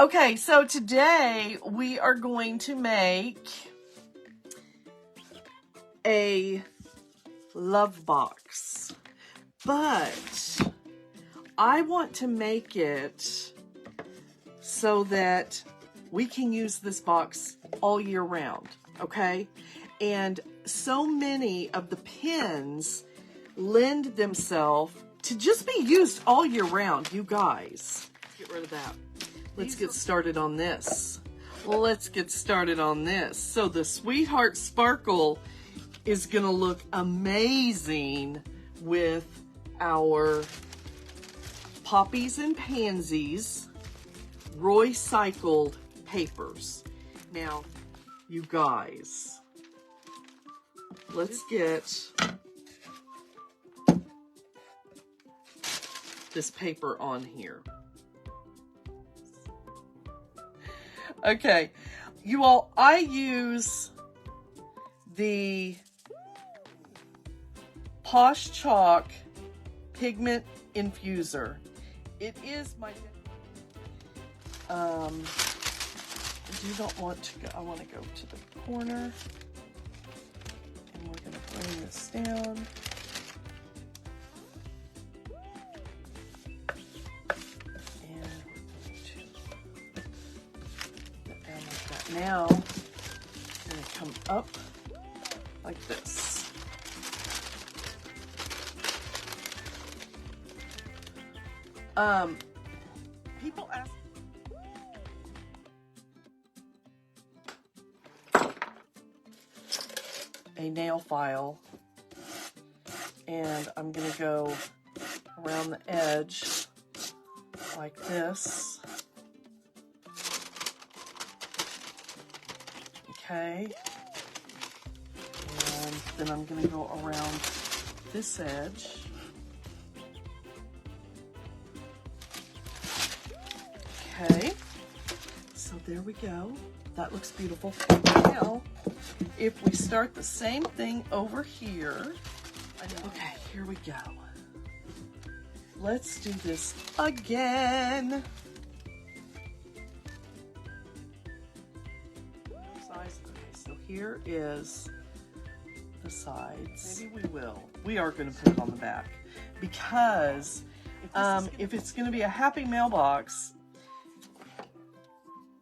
Okay, so today we are going to make a love box, but I want to make it so that we can use this box all year round, okay? And so many of the pins lend themselves to just be used all year round, you guys. Get rid of that. Let's get started on this. Let's get started on this. So the Sweetheart Sparkle is gonna look amazing with our poppies and pansies recycled papers. Now, you guys, let's get this paper on here. Okay, you all, I use the Posh Chalk Pigment Infuser. It is my, I do not want to go, I want to go to the corner, and we're going to bring this down. Now, I'm going to come up like this. People ask a nail file, and I'm going to go around the edge like this. Okay, and then I'm going to go around this edge. Okay, so there we go. That looks beautiful. Now, if we start the same thing over here, okay, here we go. Let's do this again. So here is the sides. Maybe we will. We are going to put it on the back because if it's going to be a happy mailbox,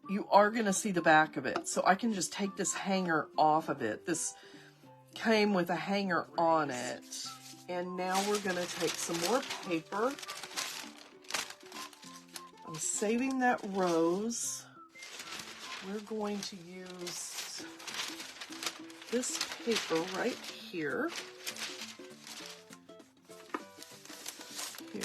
you are going to see the back of it. So I can just take this hanger off of it. This came with a hanger on it. And now we're going to take some more paper. I'm saving that rose. We're going to use this paper right here. Here.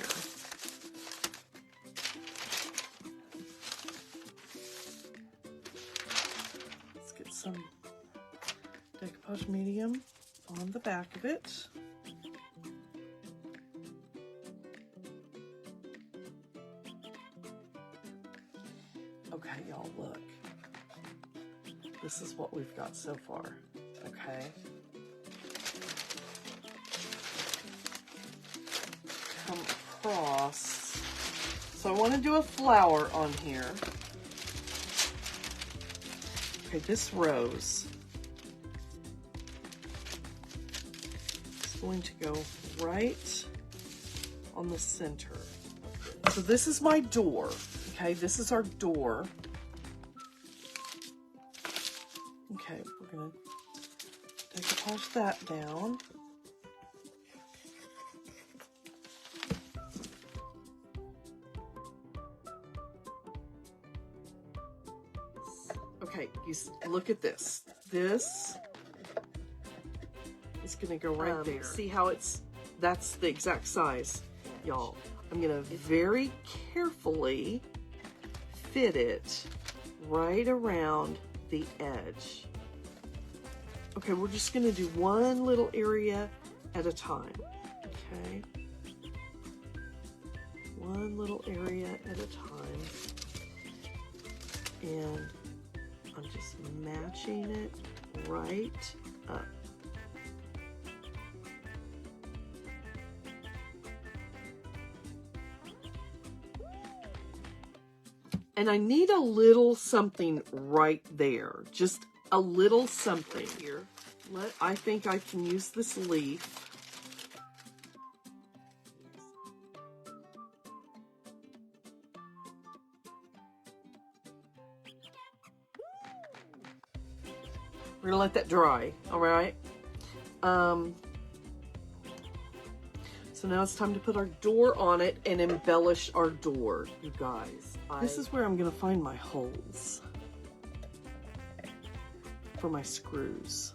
Let's get some decoupage medium on the back of it. Okay, y'all, look. This is what we've got so far. Okay. Come across. So I want to do a flower on here. Okay, this rose is going to go right on the center. So this is my door. Okay, this is our door. Okay, we're going to decoupage that down. Okay, you look at this. This is going to go right there. See how that's the exact size, y'all. I'm going to very carefully fit it right around the edge. Okay, we're just going to do one little area at a time, okay? One little area at a time. And I'm just matching it right up. And I need a little something right there. Just a little something here. I think I can use this leaf. We're gonna let that dry, all right? So now it's time to put our door on it and embellish our door, you guys. This is where I'm gonna find my holes for my screws.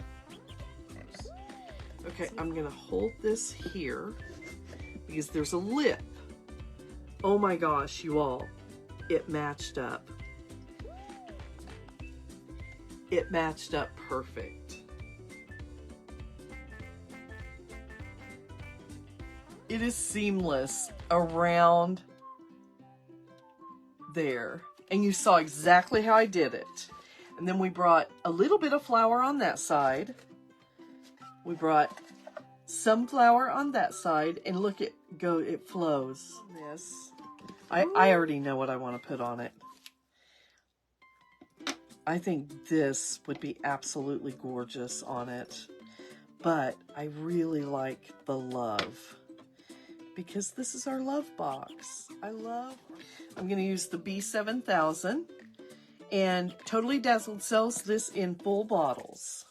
Okay, I'm gonna hold this here because there's a lip. Oh my gosh, you all, it matched up. It matched up perfect. It is seamless around there. And you saw exactly how I did it. And then we brought a little bit of flour on that side. We brought some flour on that side. And look, it flows. This. I already know what I want to put on it. I think this would be absolutely gorgeous on it. But I really like the love, because this is our love box. I'm going to use the B7000, and Totally Dazzled sells this in full bottles.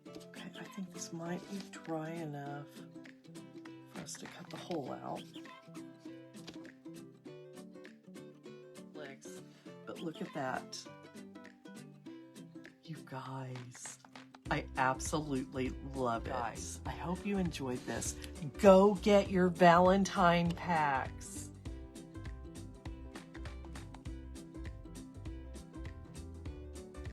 Okay, I think this might be dry enough for us to cut the hole out. But look at that. You guys, I absolutely love it. Guys, I hope you enjoyed this. Go get your Valentine packs.